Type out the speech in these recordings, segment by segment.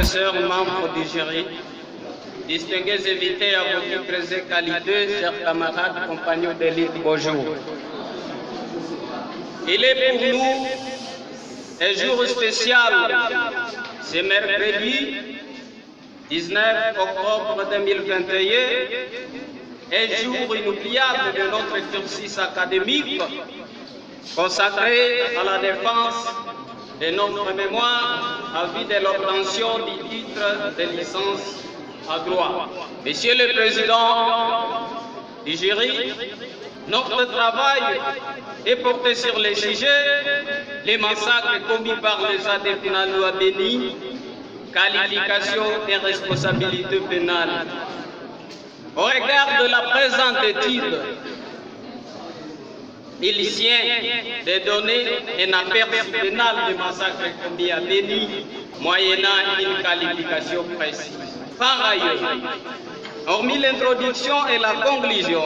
sœurs, membres du jury, distingués invités à vos titres et qualités, chers camarades, compagnons d'élite, bonjour. Il est pour nous un jour spécial, ce mercredi 19 octobre 2021, un jour inoubliable de notre cursus académique consacré à la défense de notre mémoire en vue de l'obtention du titre de licence en droit. Monsieur le Président du jury, notre travail est porté sur les sujets, les massacres commis par les ADF Finalu à Béni, qualification et responsabilité pénale. Au regard de la présente étude, il tient de donner un aperçu pénal des massacres commis à Béni, moyennant une qualification précise. Par ailleurs, hormis l'introduction et la conclusion,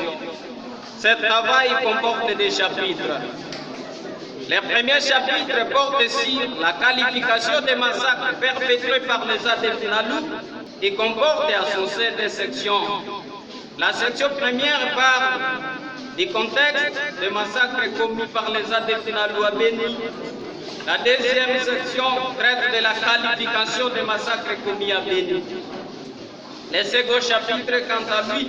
ce travail comporte des chapitres. Le premier chapitre porte sur la qualification des massacres perpétrés par les ADF Finalu et comporte à son sein des sections. La section première parle du contexte des massacres commis par les ADF Finalu à Béni. La deuxième section traite de la qualification des massacres commis à Béni. Le second chapitre, quant à lui,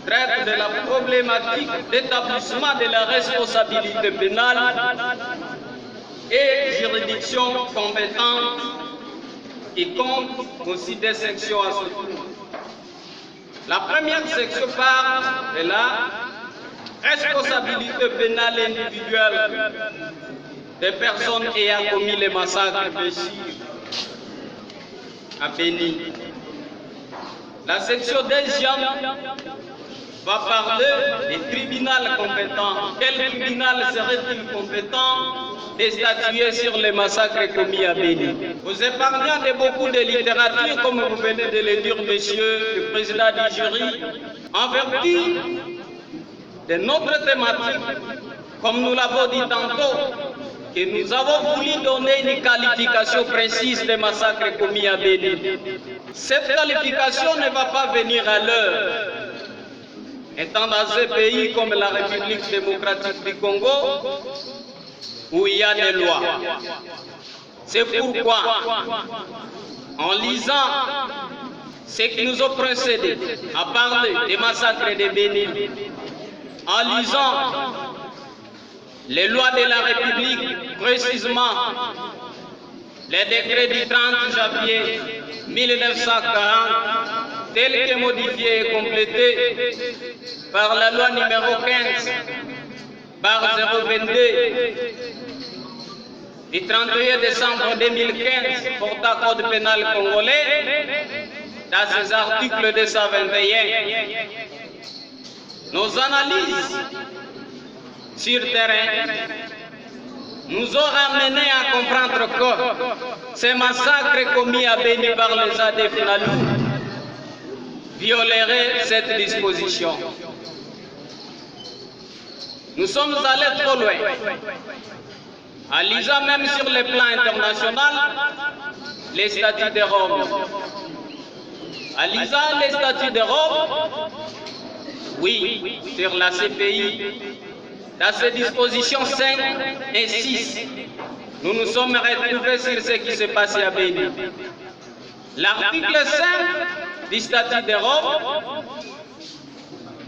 traite de la problématique d'établissement de la responsabilité pénale et juridiction compétente qui compte aussi des sections à ce tour. La première section parle de la responsabilité pénale individuelle des personnes ayant commis les massacres à Béni. La section deuxième va parler des tribunaux compétents. Quel tribunal serait-il compétent de statuer sur les massacres commis à Béni? Vous épargnant de beaucoup de littérature, comme vous venez de le dire, monsieur le président du jury, en vertu de notre thématique, comme nous l'avons dit tantôt, que nous avons voulu donner une qualification précise des massacres commis à Béni. Cette qualification ne va pas venir à l'heure. Étant dans un pays comme la République démocratique du Congo, où il y a des lois. C'est pourquoi, en lisant ce qui nous ont précédé à parler des massacres de Béni, en lisant les lois de la République, précisément les décrets du 30 janvier 1940, tel que modifié et complété par la loi numéro 15/022 du 31 décembre 2015 portant code pénal congolais, dans ses articles 221. Nos analyses sur terrain nous ont ramené à comprendre que ces massacres commis à Béni par les ADF Finalu violeraient cette disposition. Nous sommes allés trop loin. En lisant même sur le plan international les statuts de Rome. En lisant les statuts de Rome, oui, sur la CPI, dans ces dispositions 5 et 6, nous nous sommes retrouvés sur ce qui s'est passé à Béni. L'article 5 du statut de Rome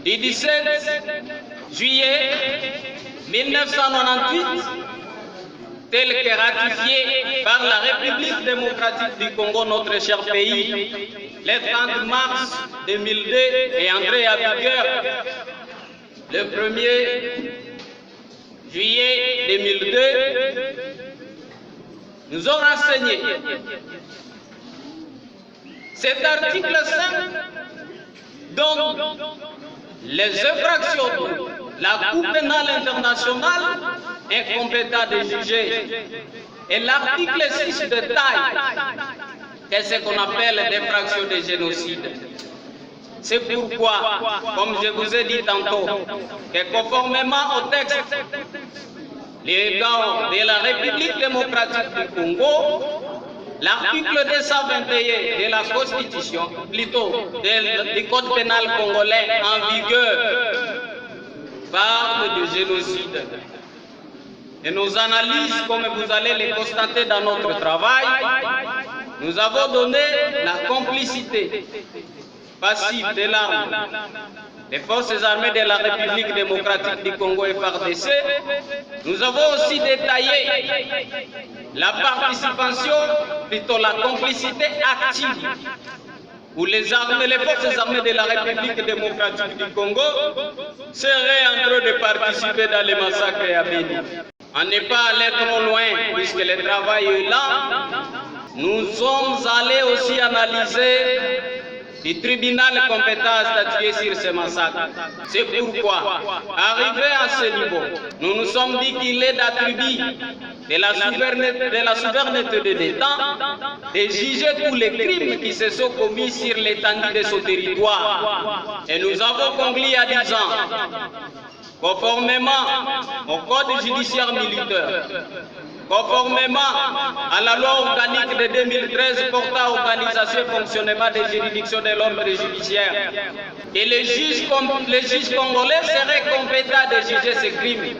du 17 juillet 1998, tel que ratifié par la République démocratique du Congo, notre cher pays, le 30 mars 2002 est entré à vigueur le 1er juillet 2002, nous ont renseigné. Cet article 5 donne les infractions de la Cour pénale internationale est compétent de juger. Et l'article 6 détaille qu'est ce qu'on appelle l'infraction de génocide. C'est pourquoi, comme je vous ai dit tantôt, que conformément au texte, les gants de la République démocratique du Congo, L'article 221 de la Constitution, plutôt du Code pénal congolais en vigueur, parle de génocide. Et nos analyses, comme vous allez les constater dans notre travail, nous avons donné la complicité passive de l'arme des forces armées de la République démocratique du Congo et FARDC. Nous avons aussi détaillé la participation, plutôt la complicité active, où les forces armées de la République démocratique du Congo seraient en train de participer dans les massacres à Béni. On n'est pas allé trop loin, puisque le travail est là. Nous sommes allés aussi analyser le tribunal compétent à statuer sur ces massacres. C'est pourquoi, arrivé à ce niveau, nous nous sommes dit qu'il est d'attribuer de la souveraineté de l'État de juger tous les crimes qui se sont commis sur l'étendue de ce territoire. Et nous avons conclu à 10 ans, conformément au Code judiciaire militaire, conformément à la loi organique de 2013 portant organisation et fonctionnement des juridictions de l'ordre judiciaire. Et les juges congolais seraient compétents de juger ces crimes.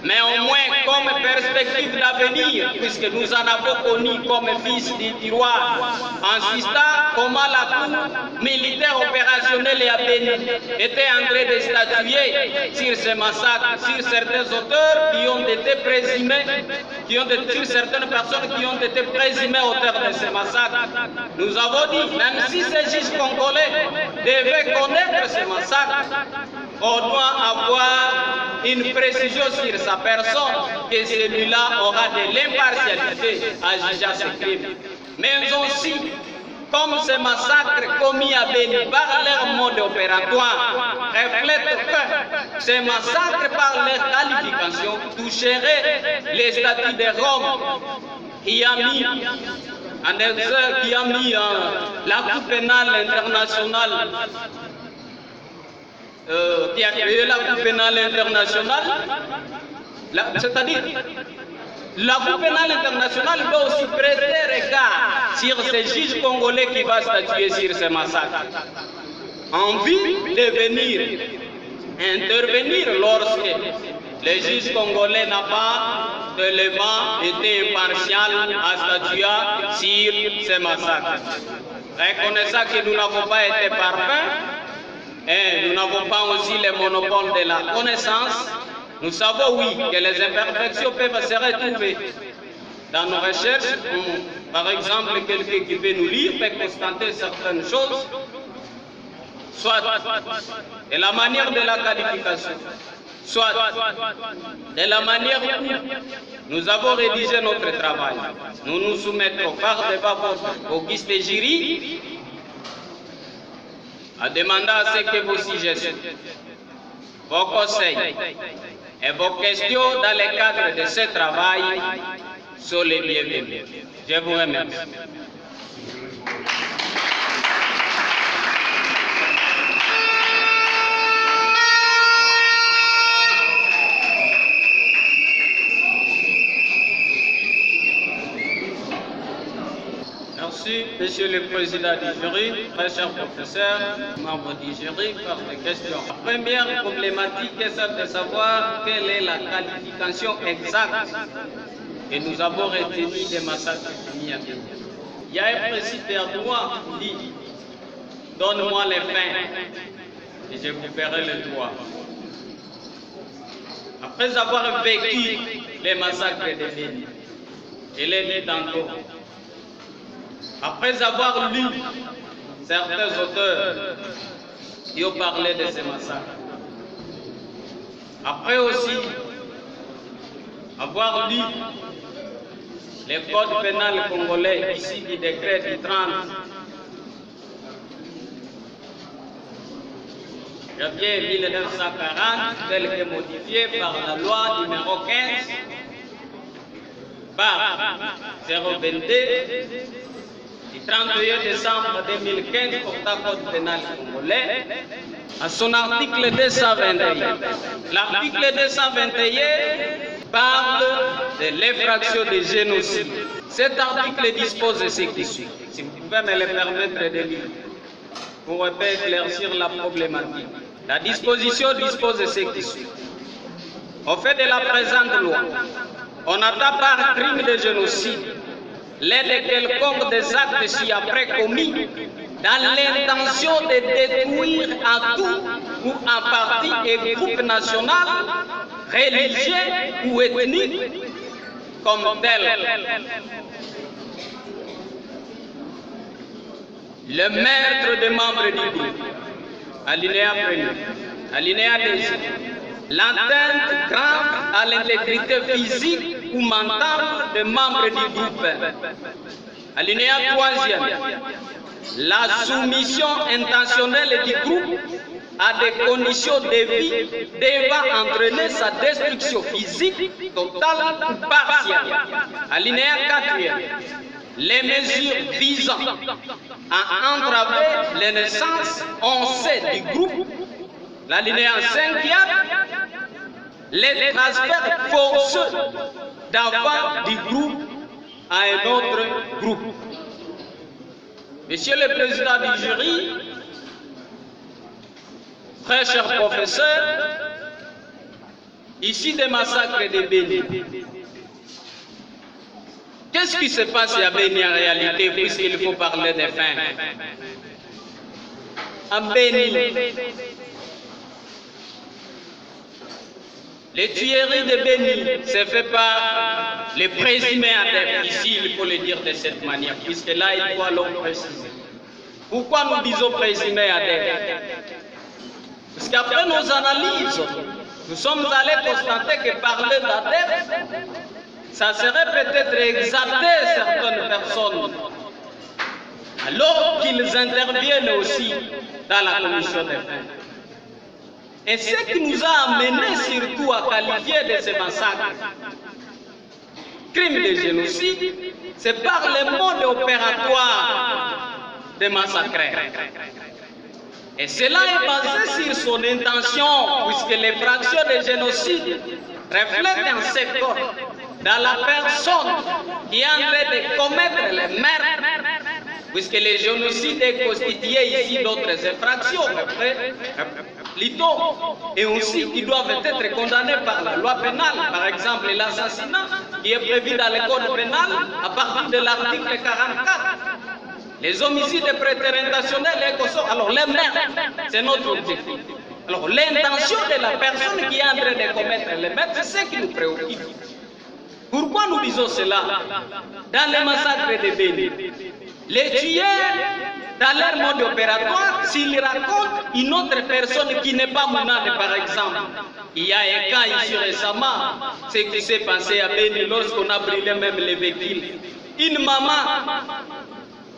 Mais au moins comme perspective d'avenir, puisque nous en avons connu comme fils du tiroir, insistant comment la cour militaire opérationnelle et à Béni était en train de statuer sur ces massacres, sur certains auteurs qui ont été présumés, sur certaines personnes qui ont été présumées auteurs de ces massacres. Nous avons dit, même si ces juges congolais devaient connaître ces massacres, on doit avoir une précision sur sa personne, que celui-là aura de l'impartialité à juger ce crime. Mais aussi, comme ces massacres commis à Béni par leur mode opératoire reflètent que ces massacres par leur qualification toucheraient les statuts de Rome qui a mis la Cour pénale internationale qui a créé la Cour pénale internationale, c'est-à-dire la Cour pénale internationale doit aussi prêter regard sur ces juges congolais qui vont statuer sur ces massacres, en vue de venir intervenir lorsque les juges congolais n'ont pas tellement été impartial à statuer sur ces massacres. Reconnaissant que nous n'avons pas été parfaits, et nous n'avons pas aussi le monopole de la connaissance, nous savons, oui, que les imperfections peuvent se retrouver dans nos recherches. Par exemple, quelqu'un qui veut nous lire peut constater certaines choses, soit de la manière de la qualification, soit de la manière où nous avons rédigé notre travail. Nous nous soumettrons par devant votre auguste jury à demander à ce que vos suggestions, vos conseils et vos questions dans le cadre de ce travail soient les bienvenus. Je vous remercie. Merci, Monsieur le Président du jury, très cher professeur, membre du jury, par les questions. La première problématique est celle de savoir quelle est la qualification exacte que nous avons retenue des massacres commis à Béni. Il y a un principe de droit qui dit « Donne-moi les faits et je vous ferai le droit ». Après avoir vécu les massacres de Béni, il est dit tantôt, après avoir lu certains auteurs qui ont parlé de ces massacres, après aussi avoir lu les codes pénals congolais ici du décret du 30 janvier 1940, tel que modifié par la loi numéro 15 par 022 du 31 décembre 2015 portant code pénal congolais, à son article 221. L'article 221 parle de l'infraction de génocide. Cet article dispose de ce qui suit. Si vous pouvez me le permettre de lire, pour éclaircir la problématique. La disposition dispose de ce qui suit. Au fait de la présente loi, on attend par crime de génocide l'aide quelconque des actes ci-après commis dans l'intention de détruire en tout ou en partie un groupe national, religieux ou ethnique comme tel. Le maître des membres du groupe, alinéa 1, alinéa 2, l'atteinte grave à l'intégrité physique ou mentale des membres du groupe. Alinéa 3, la soumission intentionnelle du groupe à des conditions de vie devant entraîner sa destruction physique totale ou partielle. Alinéa 4, les mesures visant à entraver les naissances en sein du groupe. L'alinéa 5, les transferts forcés d'avant du groupe à un autre groupe. Monsieur le Président du jury, très cher professeur, ici des massacres de Béni. Qu'est-ce qui se passe à Béni en réalité, puisqu'il faut parler des fins? À Béni, les tueries de Béni se fait par les présumés adeptes. Ici, il faut le dire de cette manière, puisque là, il faut alors préciser. Pourquoi nous disons présumés adeptes? Parce qu'après nos analyses, nous sommes allés constater que parler d'adeptes, ça serait peut-être exalter certaines personnes, alors qu'ils interviennent aussi dans la commission des faits. Et ce qui nous a amené surtout à qualifier de ces massacres crimes de génocide, c'est par le mode opératoire des massacres. Et cela est basé sur son intention, puisque les fractions de génocide reflètent un secteur dans la personne qui est en train de commettre les meurtres, puisque le génocide est constitué ici d'autres infractions, et aussi qui doivent être condamnés par la loi pénale, par exemple l'assassinat qui est prévu dans le code pénal à partir de l'article 44. Les homicides prétérintentionnels et consorts. Alors les meurtres, c'est notre objectif. Alors l'intention de la personne qui est en train de commettre les meurtres, c'est ce qui nous préoccupe. Pourquoi nous disons cela? Dans les massacres de Béni, les tueurs, dans leur mode opératoire, s'ils racontent une autre personne qui n'est pas Mounane, par exemple, il y a un cas ici récemment, ce qui s'est passé à Béni lorsqu'on a brûlé même les véhicules. Une maman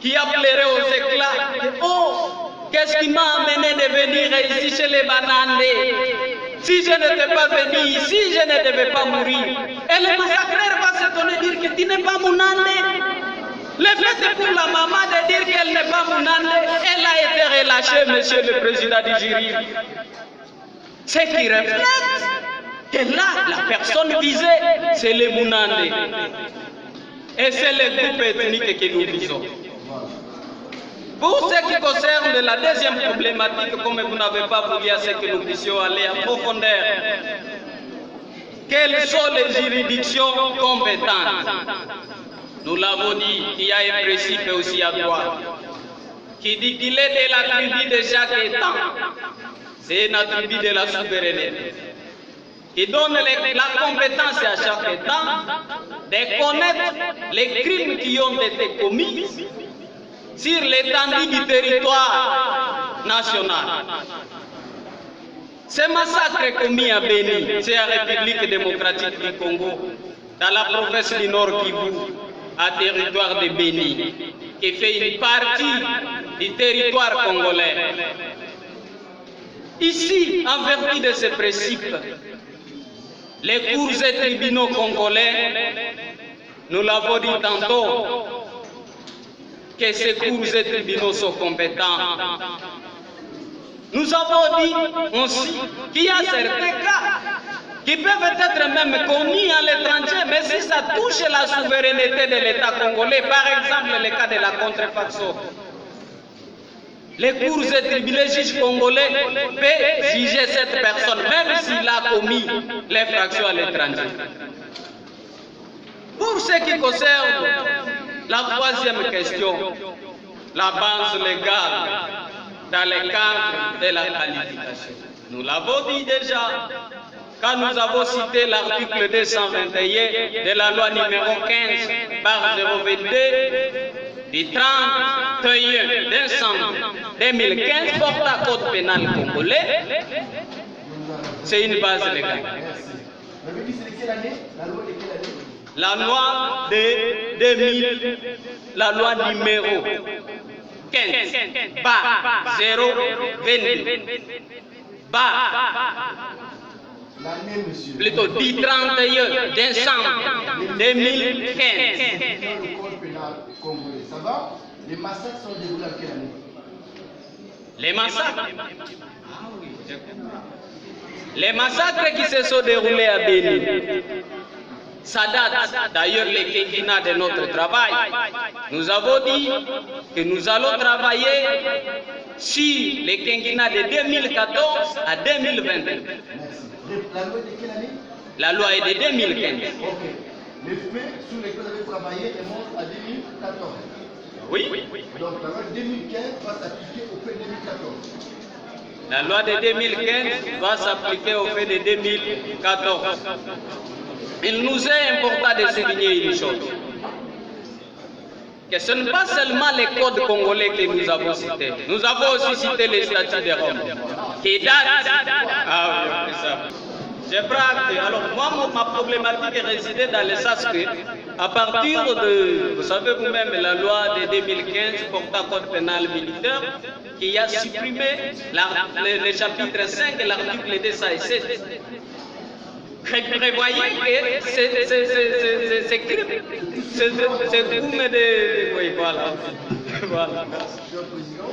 qui a pleuré aux éclats. Oh, qu'est-ce qui m'a amené de venir ici chez les Banandés? Si je n'étais pas venu ici, je ne devais pas mourir. Et le massacreur va s'étonner de dire que tu n'es pas Mounane. Le fait pour la maman de dire qu'elle n'est pas Mounane, elle a été relâchée, monsieur le président du jury. Ce qui reflète que là, la personne visée, c'est les Mounane. Et c'est le groupe ethnique que nous visons. Pour ce qui concerne la deuxième problématique, comme vous n'avez pas voulu à ce que nous puissions aller en profondeur, quelles sont les juridictions compétentes? Nous l'avons dit, il y a un principe aussi à droit qui dit qu'il est de l'attribut de chaque État, c'est un attribut de la souveraineté, qui donne la compétence à chaque État de connaître les crimes qui ont été commis sur l'étendue du territoire national. Ces massacres commis à Béni, c'est la République démocratique du Congo, dans la province du Nord Kivu, à territoire de Béni, qui fait une partie du territoire congolais. Ici, en vertu de ce principe, les cours et tribunaux congolais, nous l'avons dit tantôt, que ces cours et tribunaux sont compétents. Nous avons dit aussi qu'il y a certains cas qui peuvent être même commis à l'étranger, mais si ça touche la souveraineté de l'État congolais, par exemple le cas de la contrefaçon, les cours et tribunaux juges congolais peuvent juger cette personne, même s'il a commis l'infraction à l'étranger. Pour ce qui concerne la troisième question, la base légale dans le cadre de la qualification. Nous l'avons dit déjà, quand nous avons cité l'article 221 de la loi numéro 15/022 du 31 décembre 2015 portant code pénal congolais, c'est une base légale. La loi de 2000, la loi numéro 15/022 plutôt du 31 décembre 2015. Ça va? Les massacres sont déroulés en quelle année? Les massacres? Les massacres qui se sont déroulés à Bénin, ça date d'ailleurs les quinquennats de notre travail. Nous avons dit que nous allons travailler sur les quinquennats de 2014 à 2021. La loi est de quelle année? La loi est de 2015. Ok. Les faits sur lesquels vous avez travaillé remontent à 2014. Oui. Donc la loi de 2015 va s'appliquer au fait de 2014. La loi de 2015 va s'appliquer au fait de 2014. Il nous est important de souligner une chose, que ce n'est pas seulement les codes congolais que nous avons cités. Nous avons aussi cité les statuts de Rome, qui datent... Ah oui, c'est ça. J'ai pris acte. Alors moi, ma problématique résidait dans le sens que, à partir de, vous savez vous-même, la loi de 2015 portant code pénal militaire, qui a supprimé le chapitre 5 et l'article 207, prévoyait que ces crimes, ces crimes de... Oui, voilà. Voilà. Monsieur le Président,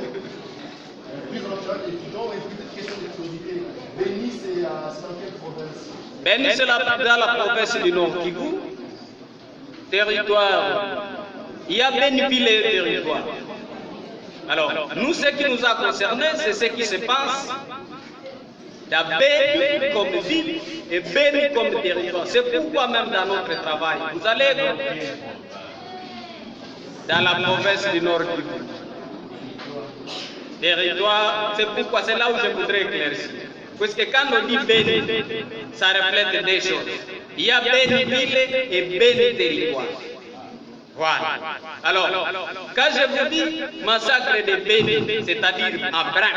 plus en charge étudiant et puis cette question de curiosité. Béni, c'est dans quelle province? Béni, c'est dans la province du Nord Kivu. Territoire. Il y a Béni-Ville et territoire. Alors, nous, ce qui nous a concernés, c'est ce qui se passe dans Béni comme ville et Béni comme territoire. C'est pourquoi même dans notre travail, vous allez dans la province du Nord Kivu. Territoire, c'est pourquoi c'est là où je voudrais éclaircir. Parce que quand on dit Béni, ça reflète des choses. Il y a Béni-Ville et Béni-Territoire. Voilà. Alors, quand je vous dis massacre de Béni, c'est-à-dire à Brin,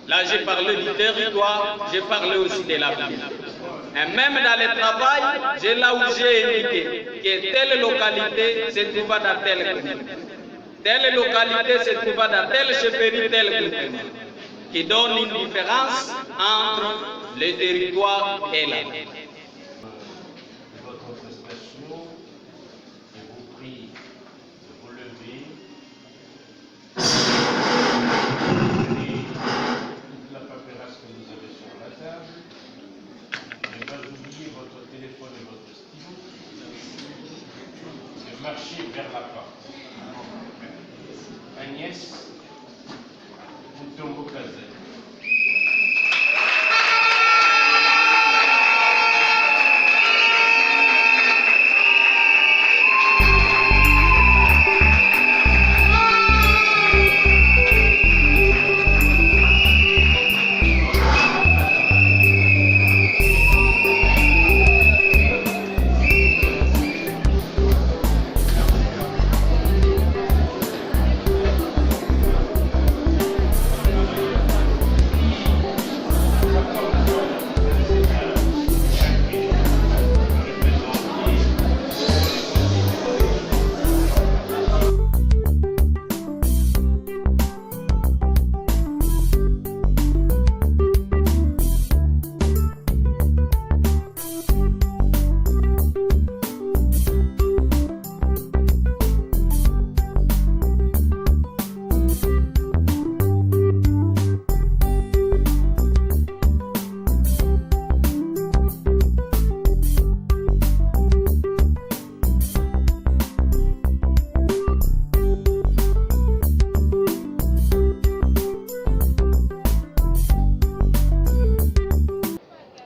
là j'ai parlé du territoire, j'ai parlé aussi de la ville. Et même dans le travail, j'ai là où j'ai indiqué que telle localité se trouve dans telle commune. Telle localité se trouve dans telle chefferie, telle commune, qui donne une différence entre le territoire et la ville. Votre prestation, je vous prie de vous lever. Toute la paperasse que vous avez sur la table. Ne pas oublier votre téléphone et votre stylo. De marcher vers la porte. Agnès Mutombo-Kazel.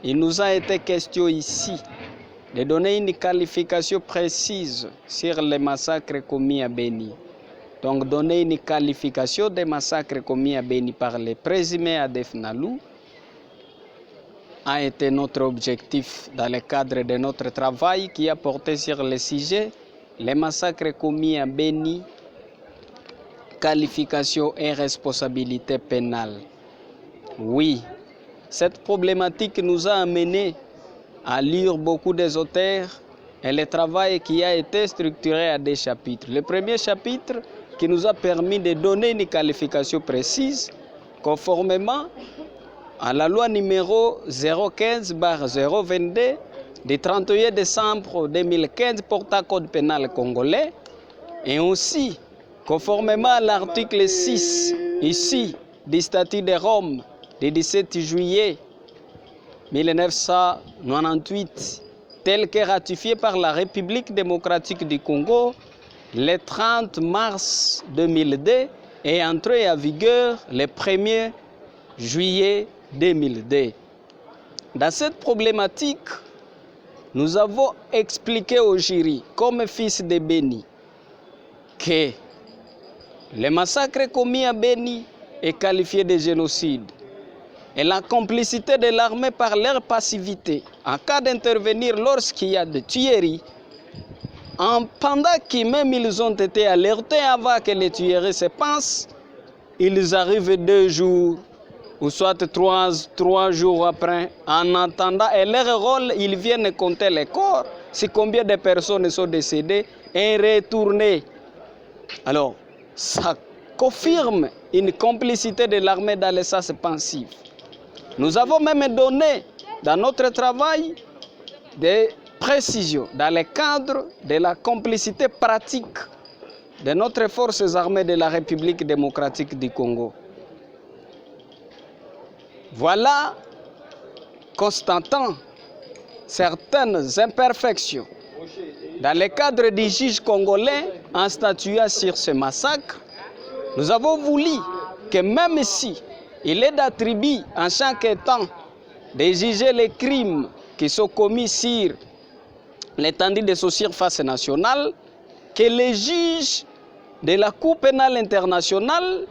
il nous a été question ici de donner une qualification précise sur les massacres commis à Beni. Donc donner une qualification des massacres commis à Beni par les présumés ADF NALU a été notre objectif dans le cadre de notre travail qui a porté sur le sujet les massacres commis à Beni, qualification et responsabilité pénale. Oui, cette problématique nous a amené à lire beaucoup des auteurs et le travail qui a été structuré à des chapitres. Le premier chapitre qui nous a permis de donner une qualification précise conformément à la loi numéro 015/022 du 31 décembre 2015 portant code pénal congolais et aussi conformément à l'article 6 ici du statut de Rome du 17 juillet 1998 tel que ratifié par la République démocratique du Congo le 30 mars 2002 et entré en vigueur le 1er juillet 2002. Dans cette problématique, nous avons expliqué au jury, comme fils de Beni, que le massacre commis à Beni est qualifié de génocide et la complicité de l'armée par leur passivité en cas d'intervenir lorsqu'il y a des tueries, pendant que même ils ont été alertés avant que les tueries se passent, ils arrivent 2 jours ou soit 3 jours après, en attendant, et leur rôle, ils viennent compter les corps, c'est combien de personnes sont décédées et retourner. Alors, ça confirme une complicité de l'armée dans le sens pensif. Nous avons même donné dans notre travail des précisions dans le cadre de la complicité pratique de notre forces armées de la République démocratique du Congo. Voilà, constatant certaines imperfections dans le cadre des juges congolais en statuant sur ce massacre, nous avons voulu que même si il est d'attribuer en chaque temps de juger les crimes qui sont commis sur l'étendue de sa surface nationale, que les juges de la Cour pénale internationale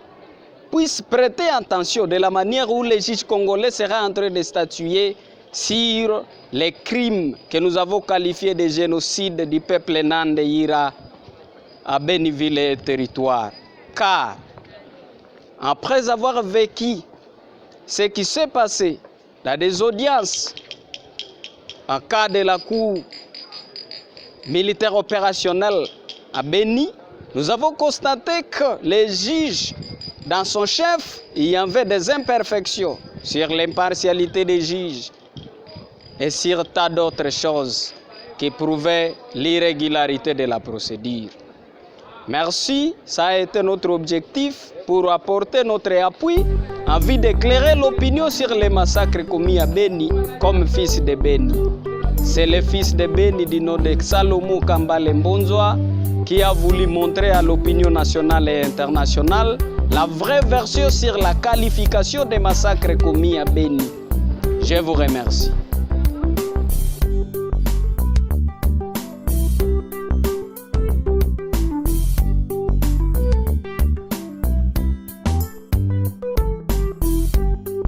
puissent prêter attention de la manière où les juges congolais sera en train de statuer sur les crimes que nous avons qualifiés de génocide du peuple Nande Ira à Beniville et territoire. Car, après avoir vécu ce qui s'est passé dans des audiences en cas de la Cour militaire opérationnelle à Beni, nous avons constaté que les juges, dans son chef, il y avait des imperfections sur l'impartialité des juges et sur tas d'autres choses qui prouvaient l'irrégularité de la procédure. Merci, ça a été notre objectif pour apporter notre appui en vue d'éclairer l'opinion sur les massacres commis à Beni comme fils de Beni. C'est le fils de Beni du nom de Salomo Kambale Mbonzoa qui a voulu montrer à l'opinion nationale et internationale la vraie version sur la qualification des massacres commis à Beni. Je vous remercie.